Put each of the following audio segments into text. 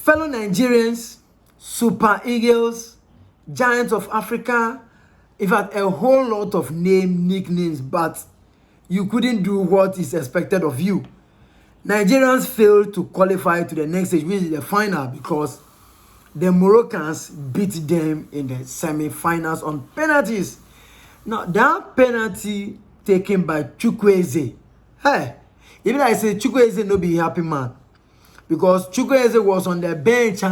fellow Nigerians, Super Eagles, Giants of Africa, in fact, a whole lot of nicknames, but you couldn't do what is expected of you. Nigerians failed to qualify to the next stage, which is the final, because the Moroccans beat them in the semi-finals on penalties. Now, that penalty taken by chukwueze, hey, even I say chukwueze no be happy man, because chukwueze was on the bench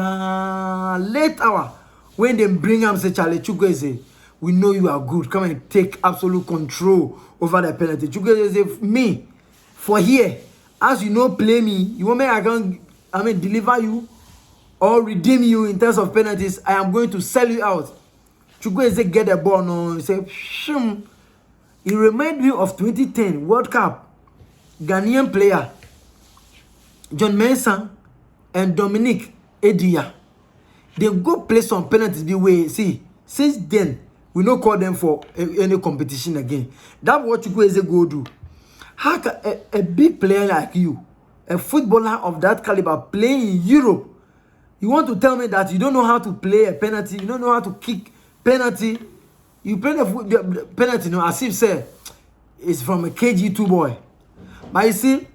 late hour when they bring him, say, Charlie Chukwueze, we know you are good, come and take absolute control over the penalty. Chukwueze say, me, for here, as you know, play me, you want me, I can, deliver you or redeem you in terms of penalties, I am going to sell you out. Chukwueze get the ball now, he say, shum. It reminds me of 2010 World Cup. Ghanaian player John Mensah and Dominic Edia, they go play some penalties the way. See, since then we no call them for any competition again. That's what Chukwueze go do. How can a big player like you, a footballer of that caliber, play in Europe? You want to tell me that you don't know how to play a penalty? You don't know how to kick penalty? You play the penalty, no, as if say it's from a KG2 boy. But you see,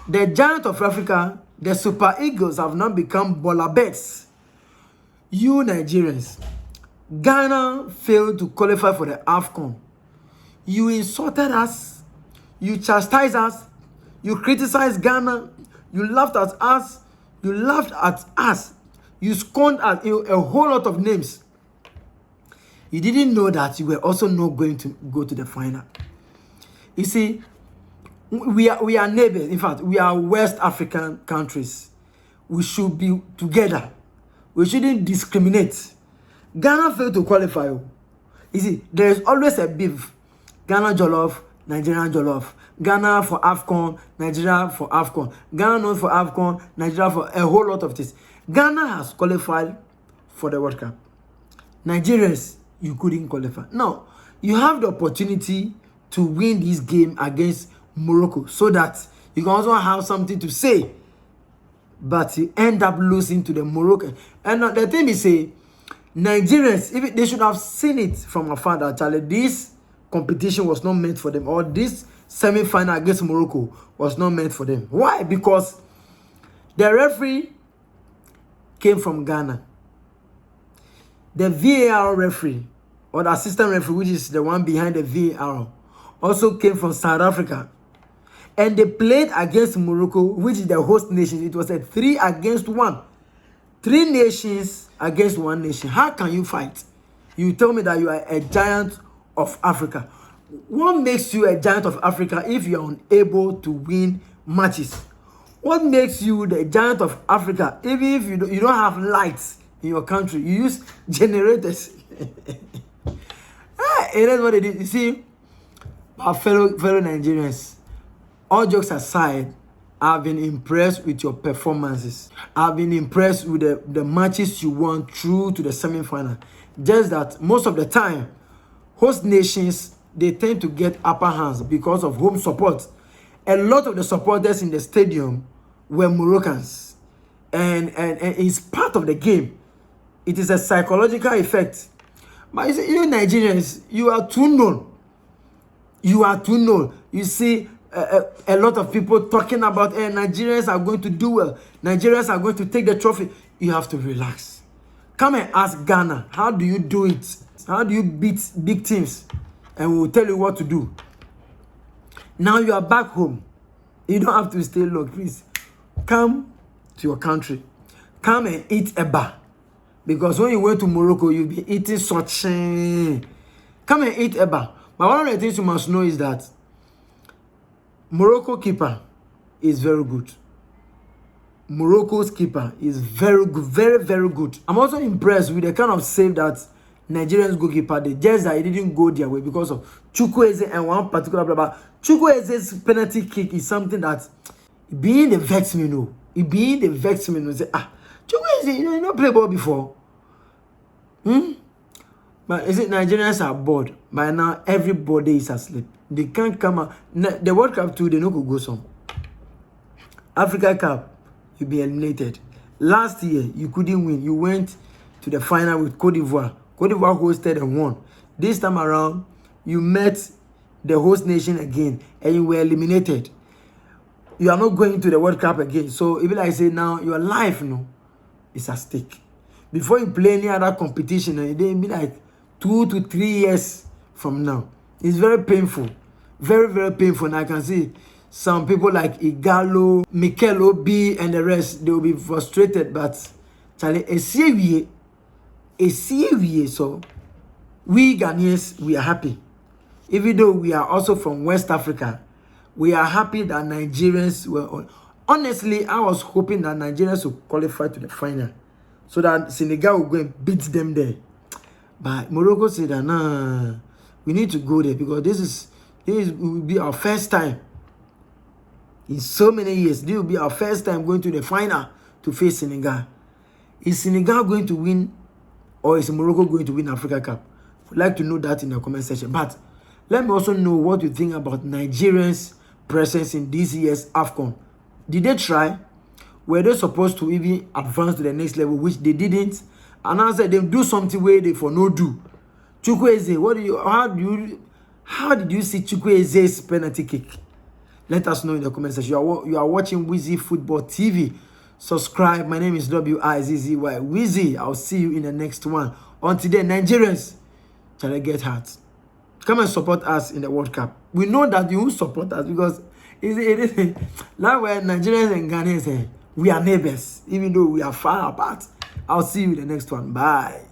the Giant of Africa, the Super Eagles, have now become baller bets. You Nigerians, Ghana failed to qualify for the AFCON. You insulted us, you chastised us, you criticized Ghana, you laughed at us, you scorned us, a whole lot of names. You didn't know that you were also not going to go to the final. You see, we are neighbors. In fact, we are West African countries. We should be together. We shouldn't discriminate. Ghana failed to qualify. You see, there is always a beef. Ghana jollof, Nigerian jollof. Ghana for AFCON, Nigeria for AFCON. Ghana not for AFCON, Nigeria for a whole lot of things. Ghana has qualified for the World Cup. Nigerians, you couldn't qualify. Now, you have the opportunity to win this game against Morocco so that you can also have something to say. But you end up losing to the Moroccan. And the thing is, say, Nigerians, if they should have seen it from afar that Charlie, this competition was not meant for them, or this semi-final against Morocco was not meant for them. Why? Because the referee came from Ghana. The VAR referee, or the assistant referee, which is the one behind the VAR, also came from South Africa. And they played against Morocco, which is the host nation. It was a 3-against-1. 3 nations against 1 nation. How can you fight? You tell me that you are a giant of Africa. What makes you a giant of Africa if you are unable to win matches? What makes you the giant of Africa even if you don't have lights in your country? You use generators. And that's what it is. You see, our fellow Nigerians, all jokes aside, I've been impressed with your performances. I've been impressed with the matches you won through to the semi-final. Just that most of the time, host nations, they tend to get upper hands because of home support. A lot of the supporters in the stadium were Moroccans. And it's part of the game. It is a psychological effect. But you see, you Nigerians, you are too known. You are too known. You see, a lot of people talking about Nigerians are going to do well. Nigerians are going to take the trophy. You have to relax. Come and ask Ghana, how do you do it? How do you beat big teams? And we'll tell you what to do. Now you are back home. You don't have to stay long, please. Come to your country. Come and eat eba. Because when you went to Morocco, you'll be eating such. Come and eat eba. But one of the things you must know is that Morocco keeper is very good. Morocco's keeper is very good, very, very good. I'm also impressed with the kind of save that Nigerians goalkeeper did. Just that it didn't go their way because of chukwueze and one particular blah. Chukwueze's penalty kick is something that being the vex me know. It being the vex me know. Say, Chukwueze, you not play ball before. But is it Nigerians are bored? By now, everybody is asleep. They can't come out. The World Cup too, they no could go some. Africa Cup, you'll be eliminated. Last year, you couldn't win. You went to the final with Cote d'Ivoire. Cote d'Ivoire hosted and won. This time around, you met the host nation again and you were eliminated. You are not going to the World Cup again. So even like I say now, your life is at stake. Before you play any other competition, it will be like 2 to 3 years from now. It's very painful. Very, very painful. And I can see some people like Igalo, Mikel Obi, and the rest, they will be frustrated. But Charlie, a serious, so we Ghanaians, we are happy. Even though we are also from West Africa, we are happy that Nigerians were on. Honestly, I was hoping that Nigerians would qualify to the final so that Senegal will go and beat them there. But Morocco said that, nah, we need to go there because this will be our first time in so many years. This will be our first time going to the final to face Senegal. Is Senegal going to win or is Morocco going to win Africa Cup? We'd like to know that in the comment section. But let me also know what you think about Nigerians' presence in this year's AFCON. Did they try? Were they supposed to even advance to the next level, which they didn't? And I said they do something where they for no do. Chukwueze, how did you see Chukwueze's penalty kick? Let us know in the comment section. You are watching Wizzy Football TV. Subscribe. My name is WIZZY Wizzy. I'll see you in the next one. Until then, Nigerians, try to get hurt. Come and support us in the World Cup. We know that you will support us because now we're Nigerians and Ghanaians, we are neighbors, even though we are far apart. I'll see you in the next one. Bye.